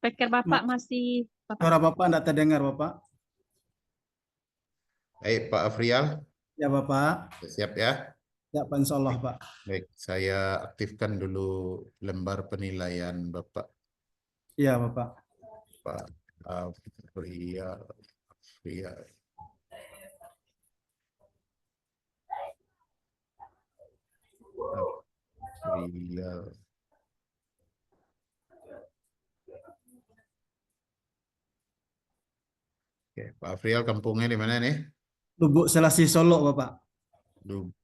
Speaker Bapak masih Bapak. Suara Bapak tidak terdengar, Bapak. Baik, Pak Afrial, Ya, Bapak. siap ya? Ya, Pak, Insya Allah, Pak. Baik, saya aktifkan dulu lembar penilaian Bapak. Iya, Bapak. Pak Afrial, Afrial. Afrial. Oke, Pak Afrial kampungnya di mana nih? Lubuk Selasi Solo, Bapak.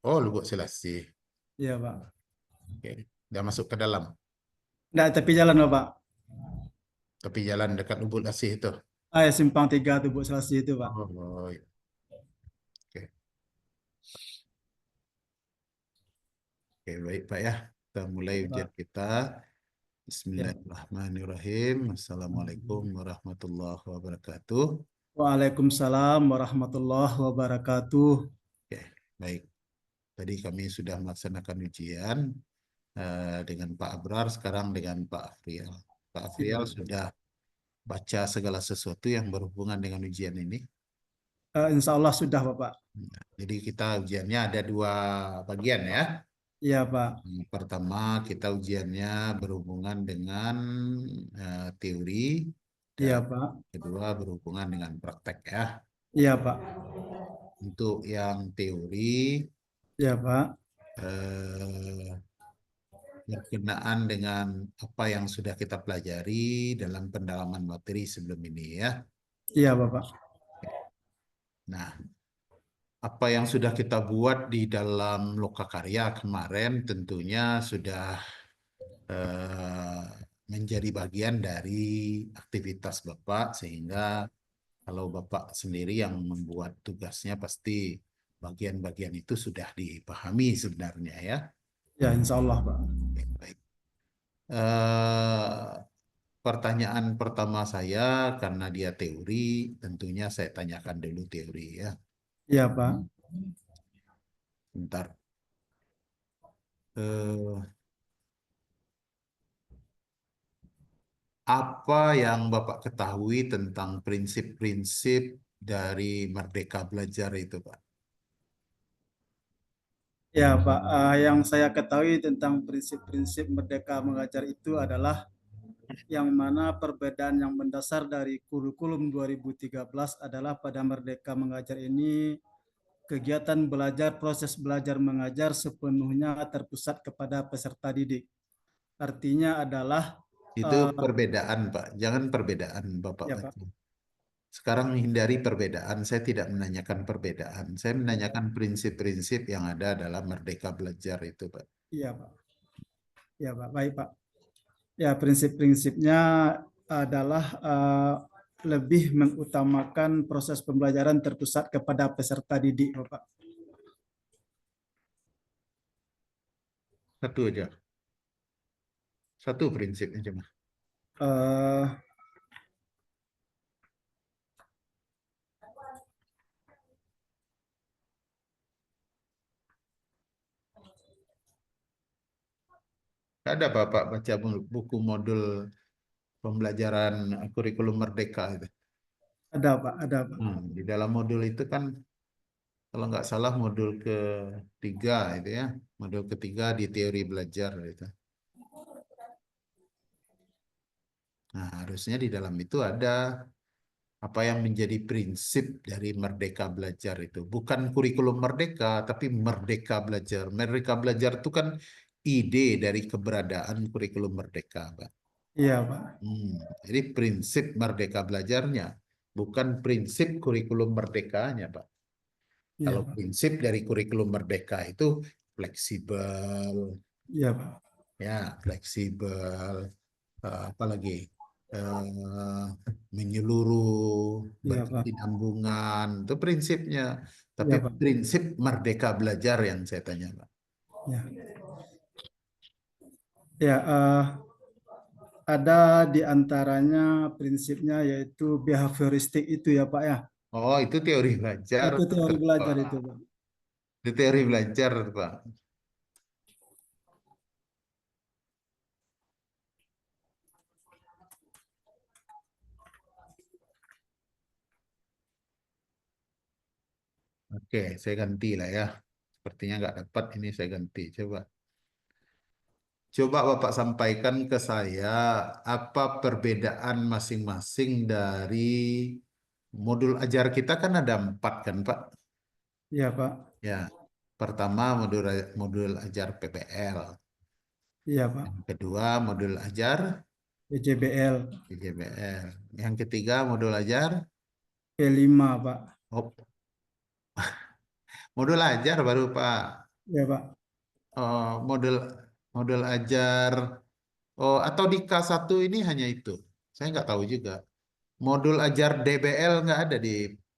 Oh, Lubuk Selasi. Iya, Pak. Oke, udah masuk ke dalam. Nggak, tapi jalan, Bapak. Tapi jalan dekat Lubuk Selasi itu. Ah, ya, Simpang 3 Lubuk Selasi itu, Pak. Oh, iya. Oke. Oke, baik Pak ya. Kita mulai Ya, ujian Pak. kita. Ya. Bismillahirrahmanirrahim. Assalamualaikum warahmatullahi wabarakatuh. Waalaikumsalam warahmatullahi wabarakatuh. Oke, baik. Tadi kami sudah melaksanakan ujian dengan Pak Abrar, sekarang dengan Pak Afrial. Pak Afrial sudah baca segala sesuatu yang berhubungan dengan ujian ini. Insya Allah sudah, Bapak. Jadi kita ujiannya ada dua bagian ya. Iya, Pak. Yang pertama kita ujiannya berhubungan dengan teori. Iya, Dan Pak. kedua berhubungan dengan praktek ya. Iya, Pak. Untuk yang teori Iya, Pak. berkenaan dengan apa yang sudah kita pelajari dalam pendalaman materi sebelum ini ya. Iya, Bapak. Nah, apa yang sudah kita buat di dalam lokakarya kemarin tentunya sudah menjadi bagian dari aktivitas Bapak, sehingga kalau Bapak sendiri yang membuat tugasnya pasti bagian-bagian itu sudah dipahami sebenarnya ya. Ya, Insya Allah, Pak. Baik. Pertanyaan pertama saya, karena dia teori, tentunya saya tanyakan dulu teori ya. Iya, Pak. Bentar. Apa yang Bapak ketahui tentang prinsip-prinsip dari Merdeka Belajar itu, Pak? Ya, Pak. Yang saya ketahui tentang prinsip-prinsip Merdeka Mengajar itu adalah yang mana perbedaan yang mendasar dari kurikulum 2013 adalah pada Merdeka Mengajar ini kegiatan belajar, proses belajar mengajar sepenuhnya terpusat kepada peserta didik. Artinya adalah Itu perbedaan, Pak. Jangan perbedaan, Bapak ya, Pak. baca. Sekarang hindari perbedaan. Saya tidak menanyakan perbedaan. Saya menanyakan prinsip-prinsip yang ada dalam Merdeka Belajar itu, Pak. Iya, Pak. Ya, Pak. Baik, Pak. Ya, prinsip-prinsipnya adalah lebih mengutamakan proses pembelajaran terpusat kepada peserta didik, Bapak. Satu aja. Satu prinsipnya cuma. Eh, Ada Bapak baca buku modul pembelajaran kurikulum Merdeka itu. ada, Pak. Ada, Pak. Di dalam modul itu kan, kalau nggak salah modul ketiga itu ya, modul ketiga di teori belajar itu. Nah, harusnya di dalam itu ada apa yang menjadi prinsip dari Merdeka Belajar itu. Bukan kurikulum Merdeka, tapi Merdeka Belajar. Merdeka Belajar itu kan ide dari keberadaan kurikulum Merdeka, Pak. Iya, Pak. Jadi prinsip Merdeka Belajarnya, bukan prinsip kurikulum Merdekanya, Pak. Iya, Kalau Pak. prinsip dari kurikulum Merdeka itu fleksibel, Iya, Pak. ya fleksibel, apalagi menyeluruh, Iya, Pak. berkesinambungan, itu prinsipnya. Tapi Iya, Pak. prinsip Merdeka Belajar yang saya tanya, Pak. Ya, ya ada di antaranya prinsipnya yaitu behavioristik itu ya, Pak ya. Oh, itu teori belajar. Itu teori belajar itu, Pak. Itu teori belajar, Pak. Oke, saya ganti lah ya. Sepertinya nggak dapat, ini saya ganti. Coba Bapak sampaikan ke saya apa perbedaan masing-masing dari modul ajar kita kan ada 4 kan Pak? Iya, Pak. Ya, pertama modul modul ajar PPL, Iya, Pak. yang kedua modul ajar PJBL PJBL, yang ketiga modul ajar P5, Pak. oh, modul ajar baru Pak. Iya, Pak. Oh, modul modul ajar atau di K1 ini hanya itu. Saya nggak tahu juga. Modul ajar DBL nggak ada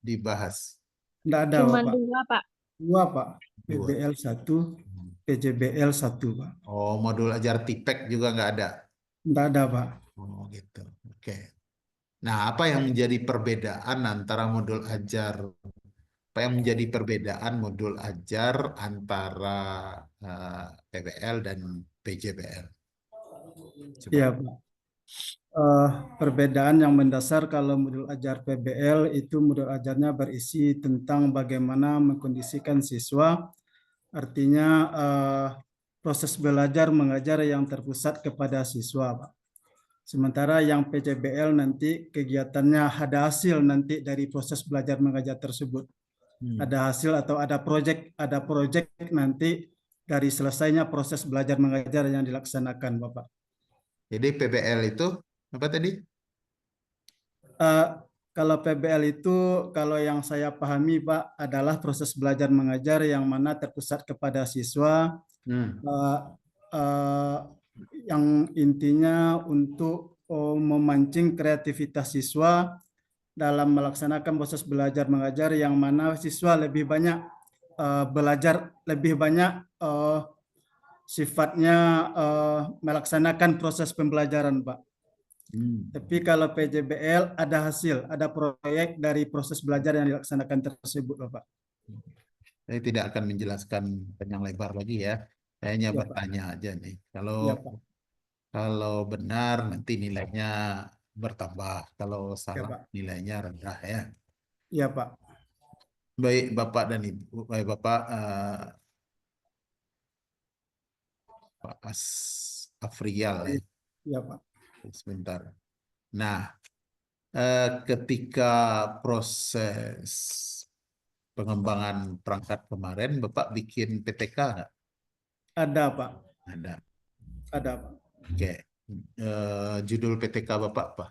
dibahas. Enggak ada, Cuma Pak. 2, Pak. 2, Pak. Dua. PBL 1, PJBL 1, Pak. Oh, modul ajar TIPEK juga nggak ada. Enggak ada, Pak. Oh, gitu. Oke. Nah, apa yang menjadi perbedaan antara modul ajar, apa yang menjadi perbedaan modul ajar antara PBL dan PJBL? Coba. Iya, Pak. Perbedaan yang mendasar kalau modul ajar PBL itu modul ajarnya berisi tentang bagaimana mengkondisikan siswa, artinya proses belajar mengajar yang terpusat kepada siswa, Pak. Sementara yang PJBL nanti kegiatannya ada hasil nanti dari proses belajar mengajar tersebut. Ada hasil atau ada proyek nanti dari selesainya proses belajar mengajar yang dilaksanakan, Bapak. Jadi PBL itu apa tadi? Eh, Kalau PBL itu, kalau yang saya pahami, Pak, adalah proses belajar mengajar yang mana terpusat kepada siswa, eh, eh, yang intinya untuk memancing kreativitas siswa dalam melaksanakan proses belajar mengajar yang mana siswa lebih banyak belajar, lebih banyak sifatnya melaksanakan proses pembelajaran, Pak. Tapi kalau PJBL ada hasil, ada proyek dari proses belajar yang dilaksanakan tersebut, Bapak. Saya tidak akan menjelaskan panjang lebar lagi ya. Saya hanya Ya, Pak. bertanya aja nih. Kalau Ya, Pak. kalau benar nanti nilainya bertambah. Kalau Ya, salah Pak. nilainya rendah ya. Ya, Pak. Baik Bapak dan Ibu, baik Bapak Pak Afrial ya. Ya, Pak. Sebentar. Nah, ketika proses pengembangan perangkat kemarin, Bapak bikin PTK nggak? Ada, Pak. Ada. Ada, Pak. Oke. Judul PTK Bapak apa?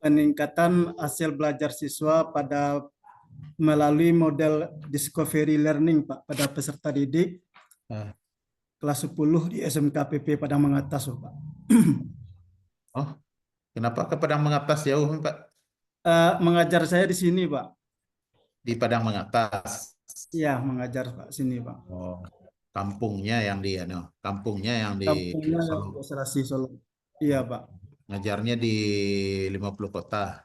Peningkatan hasil belajar siswa pada melalui model discovery learning, Pak, pada peserta didik Ah, kelas 10 di SMKPP Padang Mengatas, Pak. Oh, kenapa ke Padang Mengatas jauh, Pak? Mengajar saya di sini, Pak. Di Padang Mengatas. Iya, mengajar, Pak, sini, Pak. Oh, kampungnya yang di, kampungnya yang di Kampungnya Solo. Serasi Solo. Iya, Pak. Ngajarnya di 50 kota.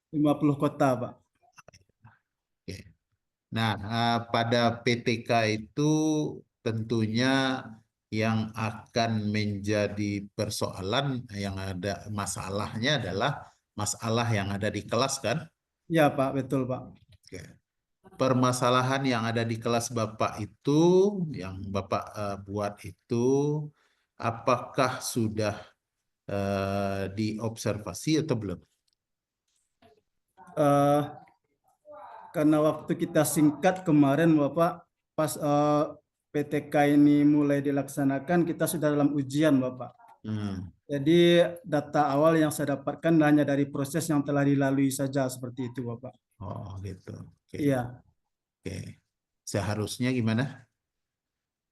50 kota, Pak. Oke. Nah, pada PTK itu tentunya yang akan menjadi persoalan, yang ada masalahnya adalah masalah yang ada di kelas kan? Iya, Pak, betul, Pak. Oke. Permasalahan yang ada di kelas Bapak itu, yang Bapak buat itu, apakah sudah diobservasi atau belum? Eh, karena waktu kita singkat kemarin, Bapak, pas PTK ini mulai dilaksanakan, kita sudah dalam ujian, Bapak. Hmm. Jadi data awal yang saya dapatkan hanya dari proses yang telah dilalui saja, seperti itu, Bapak. Oh gitu. Oke. Iya, Oke. Seharusnya gimana?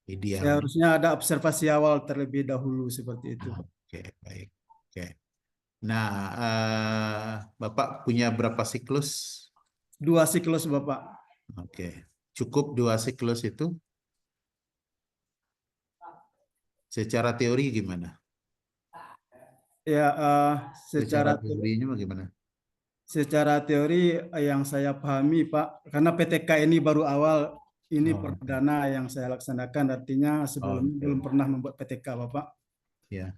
Idealnya. seharusnya ada observasi awal terlebih dahulu, seperti itu, Pak. Oke, baik. Oke. Nah, Bapak punya berapa siklus? 2 siklus, Bapak. Oke. Cukup 2 siklus itu? Secara teori gimana? Ya, Secara teorinya bagaimana? secara teori yang saya pahami, Pak, karena PTK ini baru awal, ini Oh, perdana yang saya laksanakan, artinya sebelumnya oke. belum pernah membuat PTK, Bapak. Ya.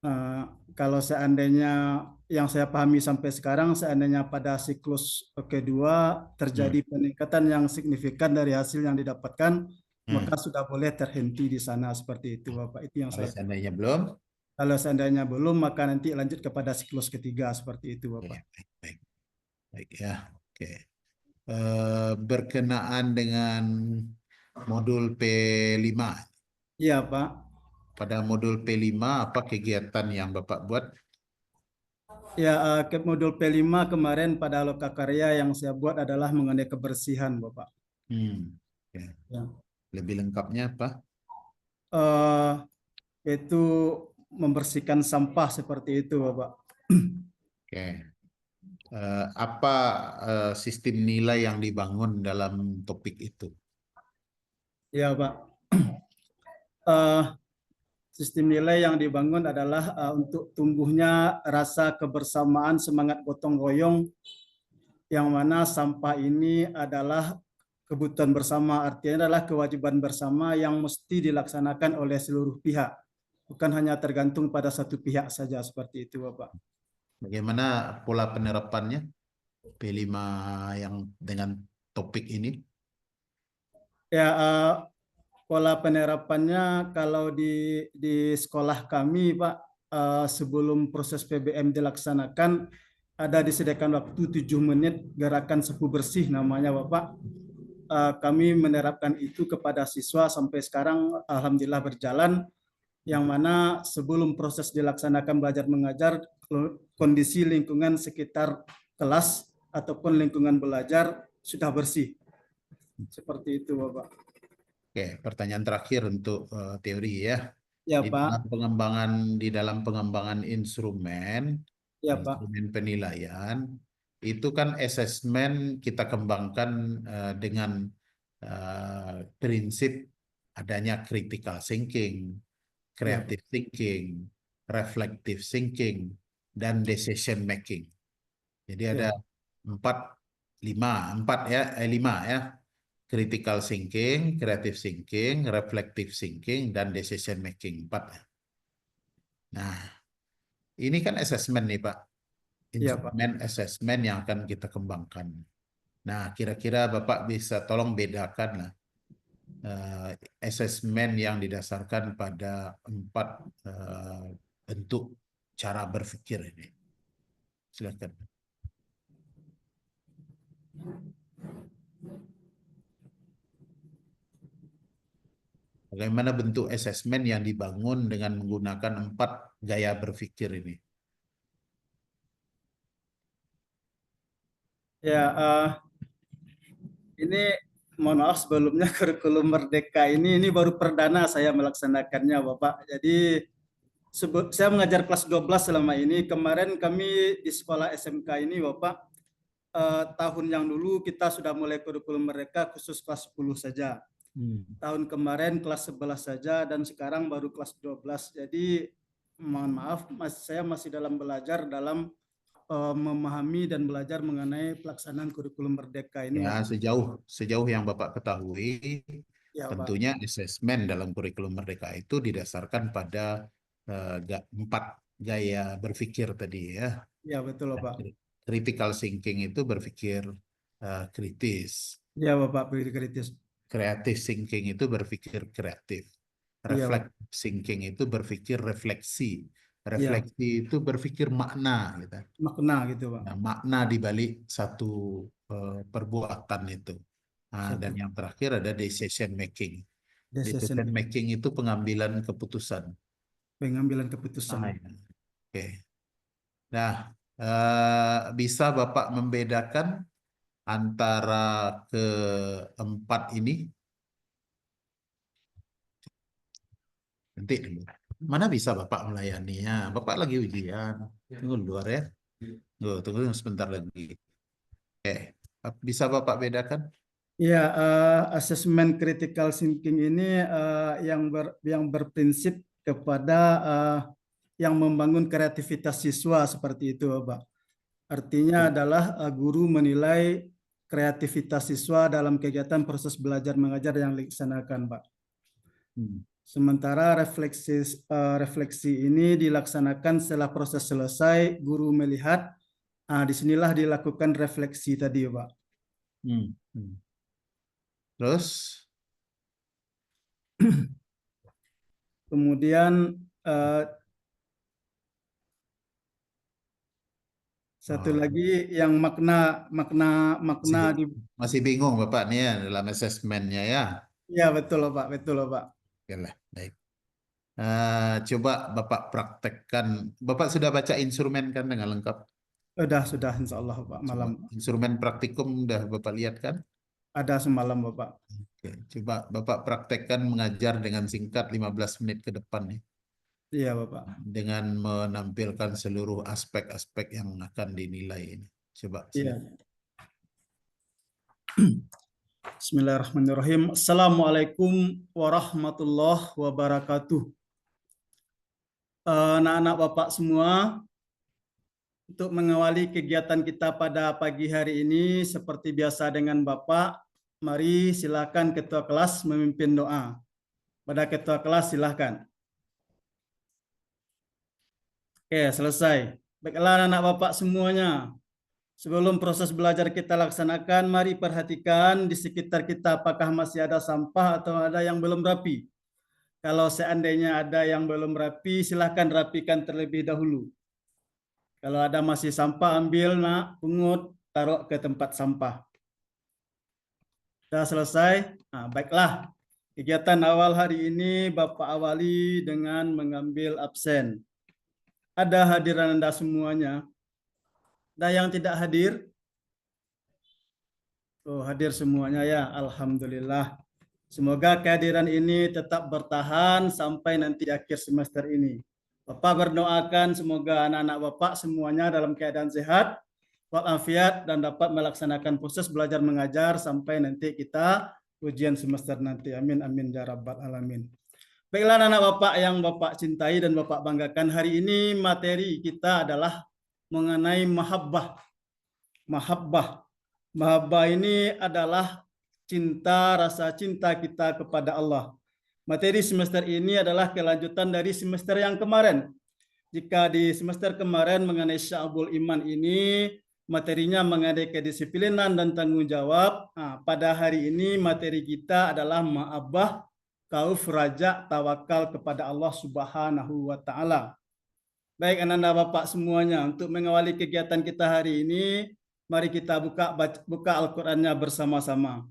Eh, Kalau seandainya yang saya pahami sampai sekarang, seandainya pada siklus kedua terjadi peningkatan yang signifikan dari hasil yang didapatkan, maka sudah boleh terhenti di sana seperti itu, Bapak. Itu yang Kalau saya. seandainya belum, Kalau seandainya belum, maka nanti lanjut kepada siklus ketiga seperti itu, oke, Bapak. baik, baik ya, oke. Berkenaan dengan modul P5. Iya, Pak. Pada modul P5 apa kegiatan yang Bapak buat? Ya, ke modul P5 kemarin pada lokakarya yang saya buat adalah mengenai kebersihan, Bapak. Oke. Ya. Lebih lengkapnya apa? Itu membersihkan sampah seperti itu, Bapak. Oke. Apa sistem nilai yang dibangun dalam topik itu? Ya, Pak. Eh, Sistem nilai yang dibangun adalah untuk tumbuhnya rasa kebersamaan, semangat gotong royong, yang mana sampah ini adalah kebutuhan bersama, artinya adalah kewajiban bersama yang mesti dilaksanakan oleh seluruh pihak, bukan hanya tergantung pada satu pihak saja seperti itu, Bapak. Bagaimana pola penerapannya P5 yang dengan topik ini? Ya, pola penerapannya kalau di sekolah kami, Pak, sebelum proses PBM dilaksanakan ada disediakan waktu 7 menit gerakan sapu bersih namanya, Bapak. Kami menerapkan itu kepada siswa sampai sekarang alhamdulillah berjalan, yang mana sebelum proses dilaksanakan belajar mengajar, kondisi lingkungan sekitar kelas ataupun lingkungan belajar sudah bersih. Seperti itu, Bapak. Oke, pertanyaan terakhir untuk teori ya. Ya, Di Pak. dalam pengembangan instrumen Ya, Pak. penilaian itu kan asesmen kita kembangkan dengan prinsip adanya critical thinking, creative thinking, reflective thinking, dan decision making. Jadi ada Ya, lima ya. Critical thinking, creative thinking, reflective thinking, dan decision making. 4 ya. Nah, ini kan asesmen nih Pak. ya, Pak. Instrumen asesmen yang akan kita kembangkan. Nah, kira-kira Bapak bisa tolong bedakan lah asesmen yang didasarkan pada 4 bentuk cara berpikir ini. Silakan. Bagaimana bentuk asesmen yang dibangun dengan menggunakan 4 gaya berpikir ini? Ya, ini mohon maaf sebelumnya kurikulum Merdeka ini baru perdana saya melaksanakannya, Bapak. Jadi saya mengajar kelas 12 selama ini. Kemarin kami di sekolah SMK ini, Bapak, tahun yang dulu kita sudah mulai kurikulum Merdeka khusus kelas 10 saja. Tahun kemarin kelas 11 saja dan sekarang baru kelas 12. Jadi mohon maaf, saya masih dalam belajar dalam memahami dan belajar mengenai pelaksanaan kurikulum Merdeka ini. Ya, sejauh yang Bapak ketahui, Ya, Pak. tentunya asesmen dalam kurikulum Merdeka itu didasarkan pada 4 gaya berpikir tadi ya. Ya, betul, Pak. Critical thinking itu berpikir kritis. Ya, Bapak, kritis. Creative thinking itu berpikir kreatif. Iya, Pak. Reflective thinking itu berpikir refleksi. Iya, Refleksi itu berpikir makna gitu. makna gitu, Pak. Nah, makna di balik satu perbuatan itu. Nah, dan Satu yang terakhir ada decision making. decision, Decision making itu pengambilan keputusan. pengambilan keputusan. Ah, ya. Oke. Nah, bisa Bapak membedakan antara keempat ini? Nanti dulu. Mana bisa Bapak melayaninya? Bapak lagi ujian. Tunggu luar ya. Tunggu sebentar lagi. Oke. Bisa Bapak bedakan? Ya, asesmen critical thinking ini yang berprinsip kepada yang membangun kreativitas siswa seperti itu, Pak. Artinya adalah guru menilai kreativitas siswa dalam kegiatan proses belajar mengajar yang dilaksanakan, Pak. Sementara refleksi ini dilaksanakan setelah proses selesai, guru melihat, disinilah dilakukan refleksi tadi, Pak. Terus Kemudian satu lagi yang makna di. masih bingung Bapak nih ya dalam asesmennya ya. Ya betul Pak, betul Pak. Oke lah, baik. Coba Bapak praktekkan. Bapak sudah baca instrumen kan dengan lengkap? Sudah insya Allah Pak, malam. Instrumen praktikum udah Bapak lihat kan? Ada semalam Bapak. Oke, coba Bapak praktekkan mengajar dengan singkat 15 menit ke depan nih. Iya Bapak. Dengan menampilkan seluruh aspek-aspek yang akan dinilai ini. Coba. Iya. Bismillahirrahmanirrahim. Assalamualaikum warahmatullahi wabarakatuh. Anak-anak Bapak semua, untuk mengawali kegiatan kita pada pagi hari ini, seperti biasa dengan Bapak, mari silakan Ketua Kelas memimpin doa. Pada Ketua Kelas silakan. Oke, selesai. Baiklah anak Bapak semuanya. Sebelum proses belajar kita laksanakan, mari perhatikan di sekitar kita apakah masih ada sampah atau ada yang belum rapi. Kalau seandainya ada yang belum rapi, silahkan rapikan terlebih dahulu. Kalau ada masih sampah, ambil nak, pungut, taruh ke tempat sampah. Sudah selesai? Baiklah. Kegiatan awal hari ini Bapak awali dengan mengambil absen. Ada hadiran Anda semuanya? Ada yang tidak hadir? Hadir semuanya ya, Alhamdulillah. Semoga kehadiran ini tetap bertahan sampai nanti akhir semester ini. Bapak berdoakan semoga anak-anak Bapak semuanya dalam keadaan sehat, walafiat, dan dapat melaksanakan proses belajar mengajar sampai nanti kita ujian semester nanti. Amin, amin, ya rabbal alamin. Baiklah anak-anak Bapak yang Bapak cintai dan Bapak banggakan, hari ini materi kita adalah mengenai mahabbah. Mahabbah ini adalah cinta, rasa cinta kita kepada Allah. Materi semester ini adalah kelanjutan dari semester yang kemarin. Jika di semester kemarin mengenai Sya'bul Iman ini, materinya mengenai kedisiplinan dan tanggung jawab. Pada hari ini materi kita adalah mahabbah, khauf, raja, tawakal kepada Allah Subhanahu wa Ta'ala. Baik anak-anak Bapak semuanya, untuk mengawali kegiatan kita hari ini, mari kita buka Al-Qur'annya bersama-sama.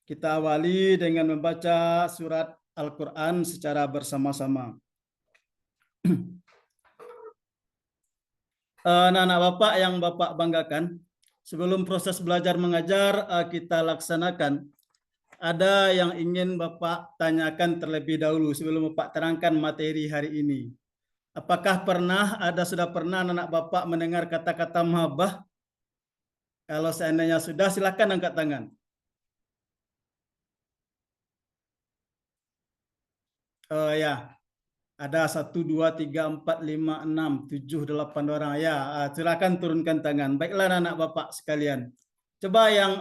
Kita awali dengan membaca surat Al-Quran secara bersama-sama. Anak-anak Bapak yang Bapak banggakan, sebelum proses belajar mengajar kita laksanakan, ada yang ingin Bapak tanyakan terlebih dahulu sebelum Bapak terangkan materi hari ini. Apakah sudah pernah anak-anak Bapak mendengar kata-kata mahabbah? Kalau seandainya sudah, silakan angkat tangan. Ya, ada 1, 2, 3, 4, 5, 6, 7, 8 orang. Ya, silakan turunkan tangan. Baiklah anak Bapak sekalian. Coba yang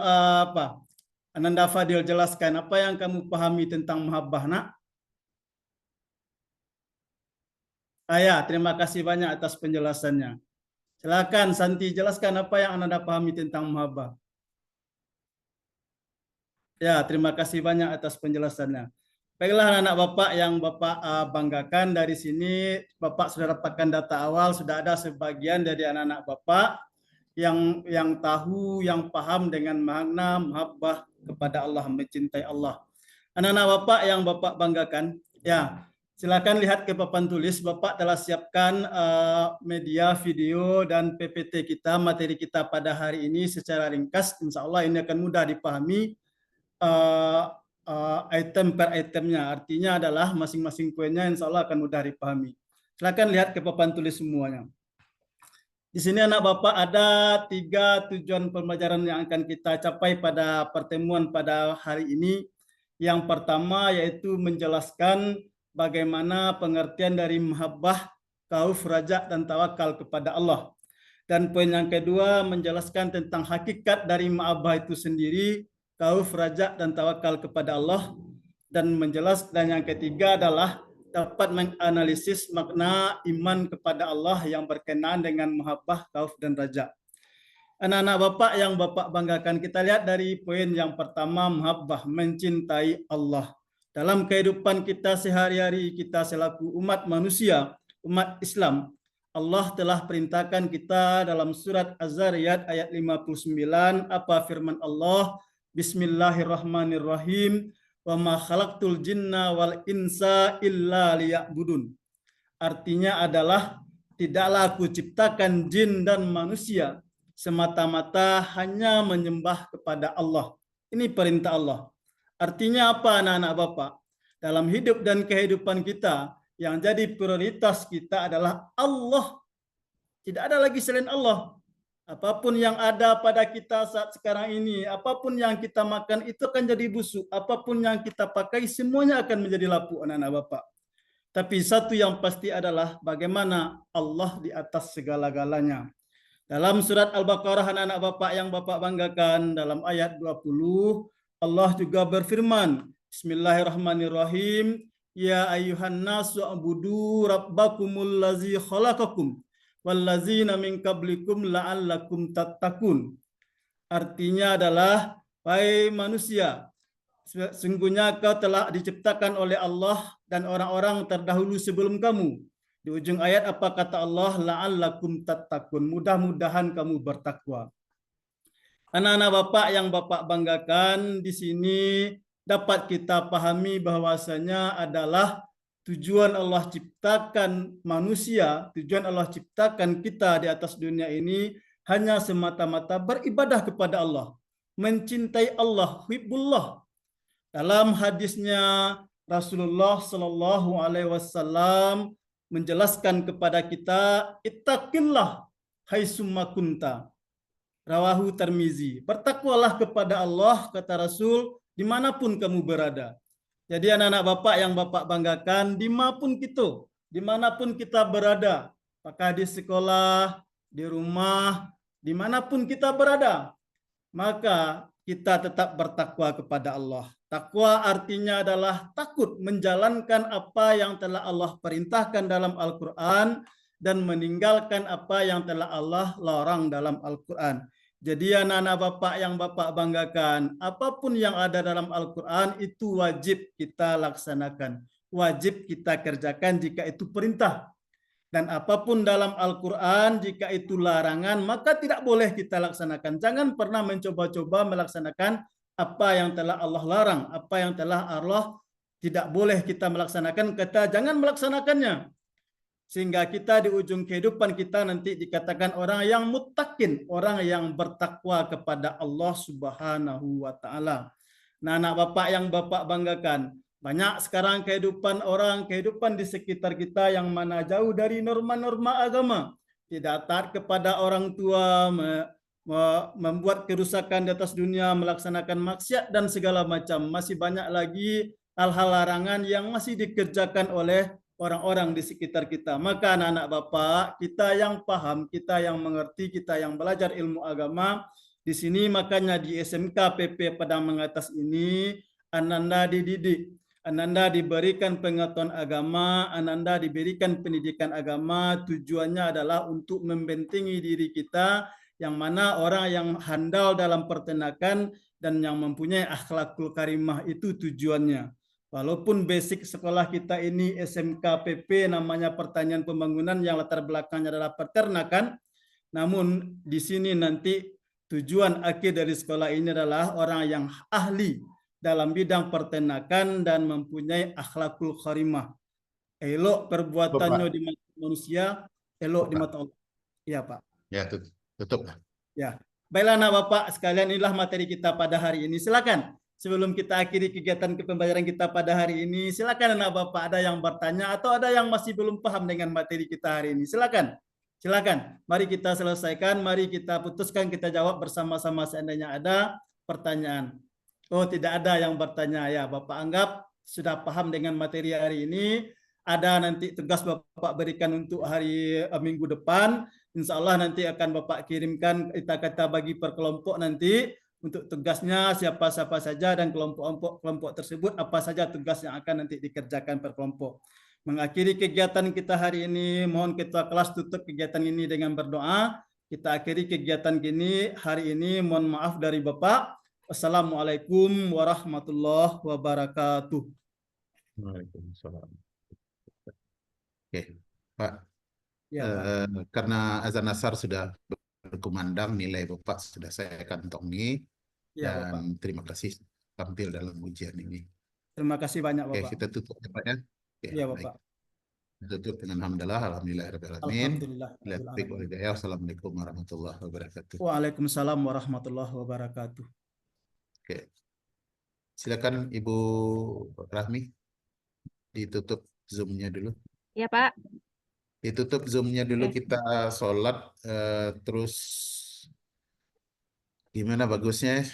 Ananda Fadil jelaskan apa yang kamu pahami tentang mahabbah, nak? Ya, terima kasih banyak atas penjelasannya. Silakan Santi jelaskan apa yang Ananda pahami tentang mahabbah. Ya, terima kasih banyak atas penjelasannya. Baiklah anak Bapak yang Bapak banggakan, dari sini Bapak sudah dapatkan data awal, sudah ada sebagian dari anak-anak Bapak yang tahu, yang paham dengan makna mahabbah kepada Allah, mencintai Allah. Anak-anak Bapak yang Bapak banggakan, ya silakan lihat ke papan tulis. Bapak telah siapkan media, video, dan PPT kita, materi kita pada hari ini secara ringkas. Insya Allah ini akan mudah dipahami item per itemnya. Artinya adalah masing-masing poinnya insya Allah akan mudah dipahami. Silakan lihat ke papan tulis semuanya. Di sini anak Bapak ada 3 tujuan pembelajaran yang akan kita capai pada pertemuan pada hari ini. Yang pertama yaitu menjelaskan bagaimana pengertian dari mahabbah, khauf, raja, dan tawakal kepada Allah. Dan poin yang kedua menjelaskan tentang hakikat dari mahabbah itu sendiri, khauf, raja, dan tawakal kepada Allah. dan menjelaskan. Dan yang ketiga adalah dapat menganalisis makna iman kepada Allah yang berkenaan dengan mahabbah, khauf, dan raja. Anak-anak Bapak yang Bapak banggakan, kita lihat dari poin yang pertama, mahabbah, mencintai Allah. Dalam kehidupan kita sehari-hari, kita selaku umat manusia, umat Islam, Allah telah perintahkan kita dalam surat Az-Zariyat ayat 59, apa firman Allah? Bismillahirrahmanirrahim. Wa ma khalaqtul jinna wal insa illa liya'budun. Artinya adalah tidaklah aku ciptakan jin dan manusia semata-mata hanya menyembah kepada Allah. Ini perintah Allah. Artinya apa anak-anak Bapak? Dalam hidup dan kehidupan kita, yang jadi prioritas kita adalah Allah. Tidak ada lagi selain Allah. Apapun yang ada pada kita saat sekarang ini, apapun yang kita makan itu akan jadi busuk. Apapun yang kita pakai semuanya akan menjadi lapuk anak-anak Bapak. Tapi satu yang pasti adalah bagaimana Allah di atas segala-galanya. Dalam surat Al-Baqarah anak-anak Bapak yang Bapak banggakan, dalam ayat 20, Allah juga berfirman, Bismillahirrahmanirrahim, Ya ayyuhan nasu abudu rabbakumul lazi khalaqakum wallazina min qablikum la'allakum tattaqun. Artinya adalah, wahai manusia, sesungguhnya kau telah diciptakan oleh Allah dan orang-orang terdahulu sebelum kamu. Di ujung ayat apa kata Allah? La'allakum tattaqun. Mudah-mudahan kamu bertakwa. Anak-anak Bapak yang Bapak banggakan, di sini dapat kita pahami bahwasanya adalah tujuan Allah ciptakan manusia, tujuan Allah ciptakan kita di atas dunia ini hanya semata-mata beribadah kepada Allah, mencintai Allah, hibbullah. Dalam hadisnya Rasulullah Shallallahu Alaihi Wasallam menjelaskan kepada kita, ittaqillah haitsumma kunta. Rawahu Tirmizi. Bertakwalah kepada Allah, kata Rasul, dimanapun kamu berada. Jadi anak-anak Bapak yang Bapak banggakan, dimanapun kita berada, apakah di sekolah, di rumah, dimanapun kita berada, maka kita tetap bertakwa kepada Allah. Takwa artinya adalah takut menjalankan apa yang telah Allah perintahkan dalam Al-Quran dan meninggalkan apa yang telah Allah larang dalam Al-Quran. Jadi anak-anak Bapak yang Bapak banggakan, apapun yang ada dalam Al-Quran itu wajib kita laksanakan. Wajib kita kerjakan jika itu perintah. Dan apapun dalam Al-Quran jika itu larangan, maka tidak boleh kita laksanakan. Jangan pernah mencoba-coba melaksanakan apa yang telah Allah larang, apa yang telah Allah tidak boleh kita melaksanakan, kata jangan melaksanakannya. Sehingga kita di ujung kehidupan kita nanti dikatakan orang yang muttaqin, orang yang bertakwa kepada Allah Subhanahu wa taala. Nah, anak Bapak yang Bapak banggakan, banyak sekarang kehidupan orang, kehidupan di sekitar kita yang mana jauh dari norma-norma agama. Tidak taat kepada orang tua, membuat kerusakan di atas dunia, melaksanakan maksiat dan segala macam. Masih banyak lagi hal-hal larangan yang masih dikerjakan oleh orang-orang di sekitar kita. Maka anak-anak Bapak, kita yang paham, kita yang mengerti, kita yang belajar ilmu agama, di sini makanya di SMK PP Padang Mengatas ini, Ananda dididik, Ananda diberikan pengetahuan agama, Ananda diberikan pendidikan agama, tujuannya adalah untuk membentengi diri kita, yang mana orang yang handal dalam peternakan dan yang mempunyai akhlakul karimah itu tujuannya. Walaupun basic sekolah kita ini SMK PP namanya Pertanian Pembangunan yang latar belakangnya adalah peternakan, namun di sini nanti tujuan akhir dari sekolah ini adalah orang yang ahli dalam bidang peternakan dan mempunyai akhlakul karimah. Elok perbuatannya di mata manusia, elok di mata Allah. Iya Pak. Ya, tutup. Ya. Baiklah anak Bapak sekalian, inilah materi kita pada hari ini. Silakan. Sebelum kita akhiri kegiatan pembelajaran kita pada hari ini, silakan anak Bapak ada yang bertanya atau ada yang masih belum paham dengan materi kita hari ini. Silakan. Silakan. Mari kita selesaikan, mari kita putuskan, kita jawab bersama-sama seandainya ada pertanyaan. Oh, tidak ada yang bertanya ya. Bapak anggap sudah paham dengan materi hari ini. Ada nanti tugas Bapak berikan untuk hari minggu depan. Insya Allah nanti akan Bapak kirimkan, kita bagi per kelompok nanti. untuk tugasnya siapa-siapa saja dan kelompok tersebut apa saja tugas yang akan nanti dikerjakan per kelompok. Mengakhiri kegiatan kita hari ini, mohon ketua kelas tutup kegiatan ini dengan berdoa. Kita akhiri kegiatan ini hari ini, mohon maaf dari Bapak. Assalamualaikum warahmatullahi wabarakatuh. Waalaikumsalam. Oke, Pak. Ya, Pak. Karena azan asar sudah berkumandang, nilai Bapak sudah saya kantongi. Ya, Bapak. Dan terima kasih tampil dalam ujian ini. Terima kasih banyak, Oke, Bapak. kita tutup ya, Pak ya. Oke, Ya, baik. Bapak. Tutup dengan hamdalah, alhamdulillahirrahmanirrahim. Alhamdulillah. Assalamualaikum warahmatullahi wabarakatuh. Waalaikumsalam warahmatullahi wabarakatuh. Oke. Silakan Ibu Rahmi, ditutup Zoom-nya dulu. Ya, Pak. Ditutup Zoom-nya dulu, Oke. kita sholat, terus gimana bagusnya?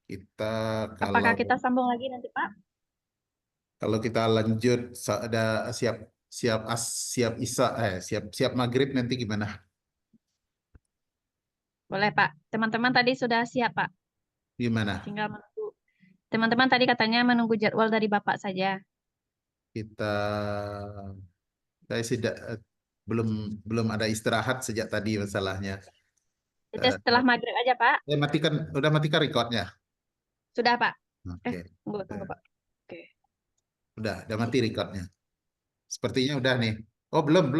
Kita Apakah kalau kita sambung lagi nanti, Pak? kalau kita lanjut ada siap isya, siap maghrib nanti gimana? Boleh, Pak. Teman-teman tadi sudah siap, Pak. Gimana? Tinggal menunggu. Teman-teman tadi katanya menunggu jadwal dari Bapak saja. Saya belum ada istirahat sejak tadi masalahnya. Itu setelah maghrib aja, Pak. Udah matikan recordnya. Sudah, Pak. Oke. Tunggu, Pak. Oke. Udah mati recordnya. Sepertinya udah nih. Oh, belum.